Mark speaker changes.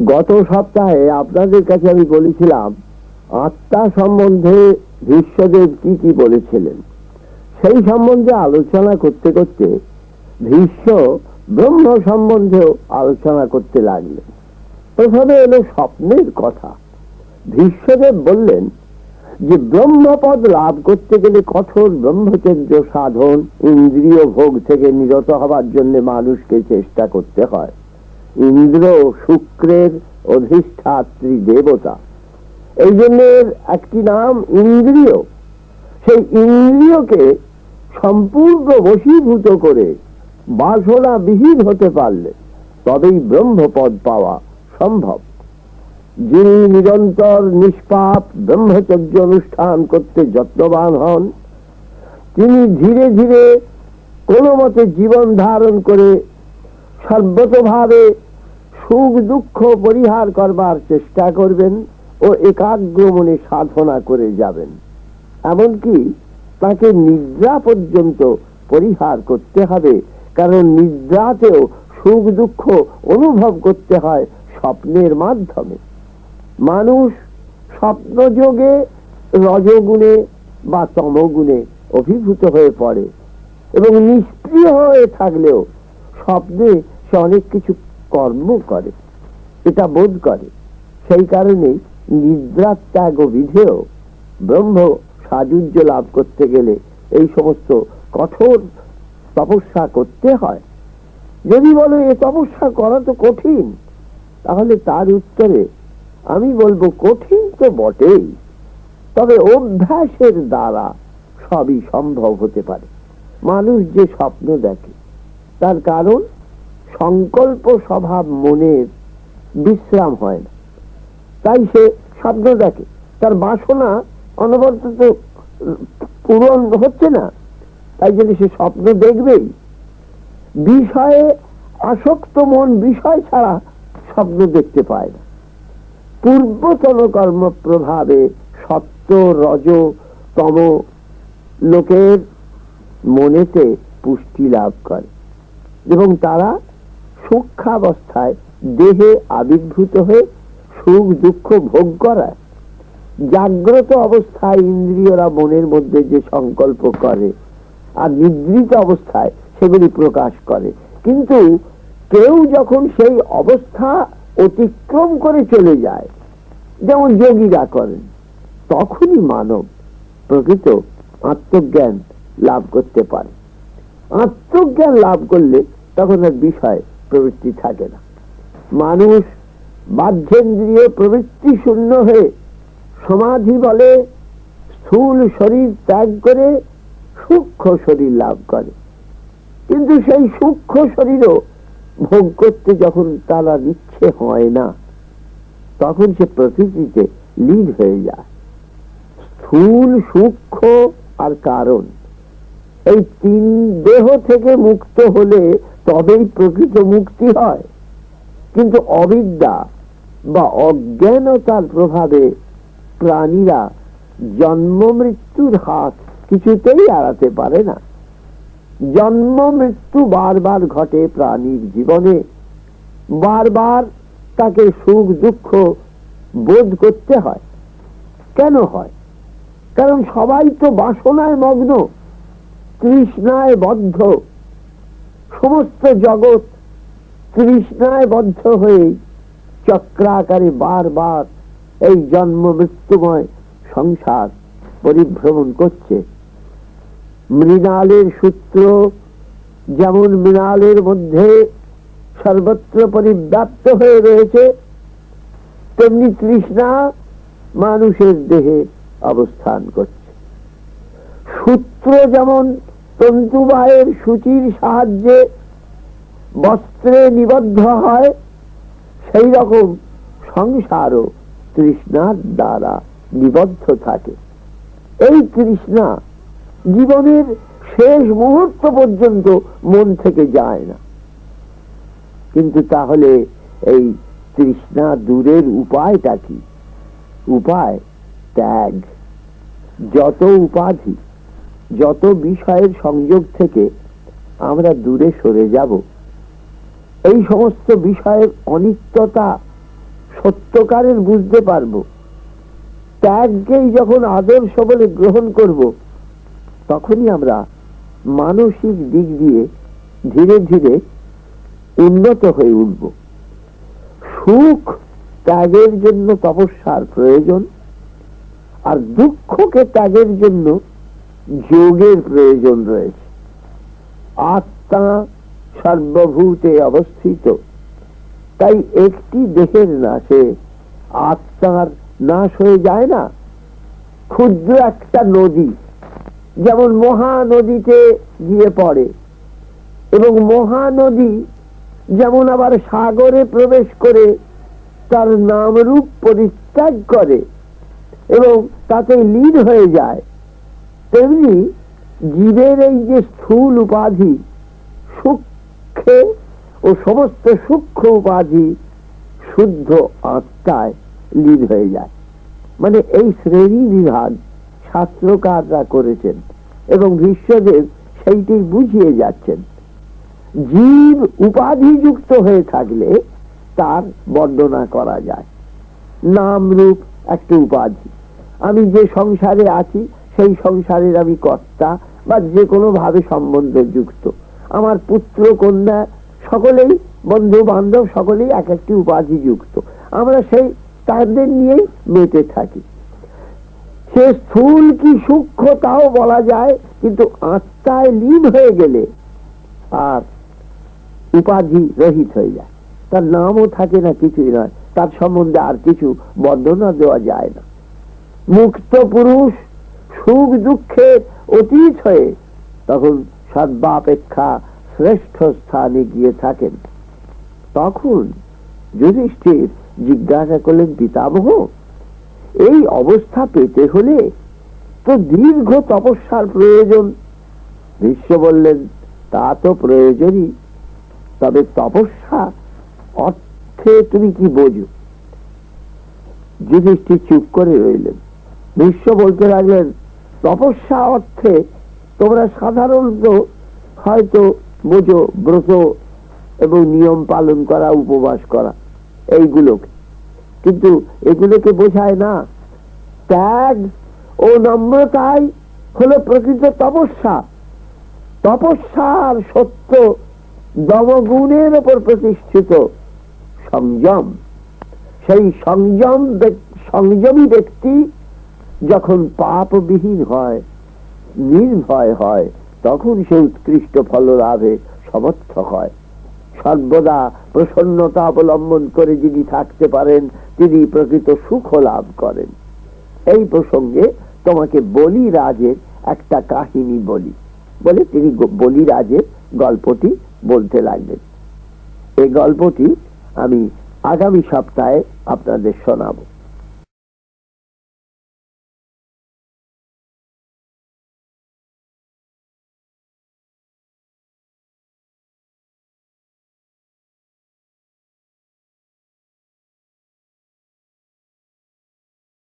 Speaker 1: গত সপ্তাহে আপনাদের কাছে আমি বলেছিলাম আত্মা সম্বন্ধে ভীষ্মদেব কি কি বলেছিলেন। সেই সম্বন্ধে আলোচনা করতে করতে ভীষ্ম ব্রহ্ম সম্বন্ধেও আলোচনা করতে লাগলেন। প্রথমে এলো স্বপ্নের কথা। ভীষ্মদেব বললেন যে ব্রহ্মপদ লাভ করতে গেলে কঠোর ব্রহ্মচর্য সাধন, ইন্দ্রিয় ভোগ থেকে নিরত হবার জন্য মানুষকে চেষ্টা করতে হয়। ইন্দ্র শুক্রের অধিষ্ঠাত্রী দেবতা, এই জন্য একটি নাম ইন্দ্রিয়। সেই ইন্দ্রিয়কে সম্পূর্ণ বশীভূত করে বাসনা বিহীন হতে পারলে তবেই ব্রহ্মপদ পাওয়া সম্ভব। যিনি নিরন্তর নিষ্পাপ ব্রহ্মচর্য অনুষ্ঠান করতে যত্নবান হন, তিনি ধীরে ধীরে কোনো মতে জীবন ধারণ করে সর্বতভাবে সুখ দুঃখ পরিহার করবার চেষ্টা করবেন ও একাগ্র মনে সাধনা করে যাবেন। এমনকি তাকে নিদ্রা পর্যন্ত পরিহার করতে হবে, কারণ নিদ্রাতেও সুখ দুঃখ অনুভব করতে হয় স্বপ্নের মাধ্যমে। মানুষ স্বপ্নযোগে রজগুণে বা তমগুণে অভিভূত হয়ে পড়ে এবং নিষ্ক্রিয় হয়ে থাকলেও স্বপ্নে সে অনেক কিছু কর্ম করে, এটা বোধ করে। সেই কারণে নিদ্রা ত্যাগ বিধেয় ব্রহ্ম সাযুজ্য লাভ করতে গেলে এই সমস্ত কঠোর তপস্যা করতে হয়। যদি বলো এ তপস্যা করা তো কঠিন, তাহলে তার উত্তরে আমি বলবো কঠিন তো বটেই, তবে অভ্যাসের দ্বারা সবই সম্ভব হতে পারে। মানুষ যে স্বপ্ন দেখে তার কারণ সংকল্প স্বভাব মনের বিশ্রাম হয় না, তাই সে স্বপ্ন দেখে। তার বাসনা অনবরত পূরণ হচ্ছে না, তাই জন্য সে স্বপ্ন দেখবেই। বিষয়ে আসক্ত মন বিষয় ছাড়া স্বপ্ন দেখতে পায় না। পূর্বতন কর্ম প্রভাবে সত্য রজ তম লোকের মনেতে পুষ্টি লাভ করে এবং তারা সূক্ষ্মাবস্থায় দেহে আবির্ভূত হয়ে সুখ দুঃখ ভোগ করায়। জাগ্রত অবস্থায় ইন্দ্রিয়রা মনের মধ্যে যে সংকল্প করে আর নিদ্রিত অবস্থায় সেগুলি প্রকাশ করে, কিন্তু কেউ যখন সেই অবস্থা অতিক্রম করে চলে যায়, যেমন যোগীরা করেন, তখনই মানব প্রকৃত আত্মজ্ঞান লাভ করতে পারে। আত্মজ্ঞান লাভ করলে তখন আর বিষয় প্রবৃত্তি থাকে না। মানুষ বাহ্যেন্দ্রিয় প্রবৃত্তি শূন্য হয়ে সমাধি বলে স্থূল শরীর ত্যাগ করে সূক্ষ্ম শরীর লাভ করে, কিন্তু সেই সূক্ষ্ম শরীরও ভোগ করতে যখন তারা ইচ্ছে হয় না, তখন সে প্রকৃতিতে লীন হয়ে যায়। স্থূল সূক্ষ্ম আর কারণ, এই তিন দেহ থেকে মুক্ত হলে তবেই প্রকৃত মুক্তি হয়। কিন্তু অবিদ্যা বা অজ্ঞানতার প্রভাবে প্রাণীরা জন্ম মৃত্যুর হাত কিছুতেই এড়াতে পারে না। জন্ম মৃত্যু বারবার ঘটে প্রাণীর জীবনে, বারবার তাকে সুখ দুঃখ বোধ করতে হয়। কেন হয়? কারণ সবাই তো বাসনায় মগ্ন, তৃষ্ণায় বদ্ধ। সমস্ত জগৎ তৃষ্ণায় বদ্ধ হয়ে চক্রাকারে বারবার এই জন্ম মৃত্যুময় সংসার পরিভ্রমণ করছে। মৃণালের সূত্র যেমন মৃণালের মধ্যে সর্বত্র পরিব্যাপ্ত হয়ে রয়েছে, তেমনি তৃষ্ণা মানুষের দেহে অবস্থান করছে। সূত্র যেমন তন্তুবায়ের সূচির সাহায্যে বস্ত্রে নিবদ্ধ হয়, সেই রকম সংসারও তৃষ্ণার দ্বারা নিবদ্ধ থাকে। এই তৃষ্ণা জীবনের শেষ মুহূর্ত পর্যন্ত মন থেকে যায় না। কিন্তু তাহলে এই তৃষ্ণা দূরের উপায়টা কি? উপায় ত্যাগ। যত উপাধি, যত বিষয়ের সংযোগ থেকে আমরা দূরে সরে যাব, এই সমস্ত বিষয়ের অনিত্যতা সত্যকারের বুঝতে পারবো, ত্যাগকেই যখন আদর্শ বলে গ্রহণ করব, তখনই আমরা মানসিক দিক দিয়ে ধীরে ধীরে উন্নত হয়ে উঠব। সুখ ত্যাগের জন্য তপস্যার প্রয়োজন, আর দুঃখকে ত্যাগের জন্য যোগের প্রয়োজন রয়েছে। আত্মা সর্বভূতে অবস্থিত, তাই একটি দেহের নাশে আত্মার নাশ হয়ে যায় না। ক্ষুদ্র একটা নদী যেমন মহানদীতে গিয়ে পড়ে, এবং মহানদী যেমন আবার সাগরে প্রবেশ করে তার নামরূপ পরিত্যাগ করে এবং তাতে লীন হয়ে যায়, তেমনি জীবের এই যে স্থূল উপাধি, সূক্ষ্মে ও সমস্ত সূক্ষ্ম উপাধি শুদ্ধ আত্মায় লীন হয়ে যায়। মানে এই শ্রেণী বিভাগ শাস্ত্রকাররা করেছেন এবং বিশ্বদেব সেইটি বুঝিয়ে যাচ্ছেন। জীব উপাধি যুক্ত হয়ে থাকলে তার বর্ণনা করা যায়। নাম রূপ একটা উপাধি, আমি যে সংসারে আছি সেই সংসারের আমি কর্তা বা যে কোনো ভাবে সম্বন্ধ যুক্ত, আমার পুত্র কন্যা সকলেই, বন্ধু বান্ধব সকলেই এক একটি উপাধি যুক্ত, আমরা সেই তাদের নিয়েই মেতে থাকি। সে স্থূল কি সূক্ষ্ম তাও বলা যায়, কিন্তু আত্মায় লীন হয়ে গেলে আর উপাধি রহিত হয়ে যায়, তার নামও থাকে না, কিছুই নয়, তার সম্বন্ধে আর কিছু বর্ণনা দেওয়া যায় না। মুক্ত পুরুষ সুখ দুঃখের অতীত হয়ে তখন সর্বাপেক্ষা শ্রেষ্ঠ স্থানে গিয়ে থাকেন। তখন যুধিষ্ঠির জিজ্ঞাসা করলেন, পিতামহ, এই অবস্থা পেতে হলে তো দীর্ঘ তপস্যার প্রয়োজন। ভীষ্ম বললেন, তা তো প্রয়োজনই, তবে তপস্যা অর্থে তুমি কি বোঝো? যুধিষ্ঠির চুপ করে রইলেন। ভীষ্ম বলতে লাগলেন, তপস্যা অর্থে তোমরা সাধারণত হয়তো বোঝো ব্রত এবং নিয়ম পালন করা, উপবাস করা, এইগুলোকে, কিন্তু এগুলোকে বোঝায় না। ত্যাগ ও নম্রতাই হলো প্রকৃত তপস্যা। তপস্যার সত্য দমগুণের উপর প্রতিষ্ঠিত সংযম। সেই সংযমী ব্যক্তি যখন পাপবিহীন হয়, নির্ভয় হয়, তখন সে উৎকৃষ্ট ফল লাভে সমর্থ হয়। সর্বদা প্রসন্নতা অবলম্বন করে যিনি থাকতে পারেন, তিনি প্রকৃত সুখ লাভ করেন। এই প্রসঙ্গে তোমাকে বলিরাজের একটা কাহিনী বলি বলে তিনি বলিরাজের গল্পটি বলতে লাগলেন। এই গল্পটি আমি আগামী সপ্তাহে আপনাদের শোনাবো।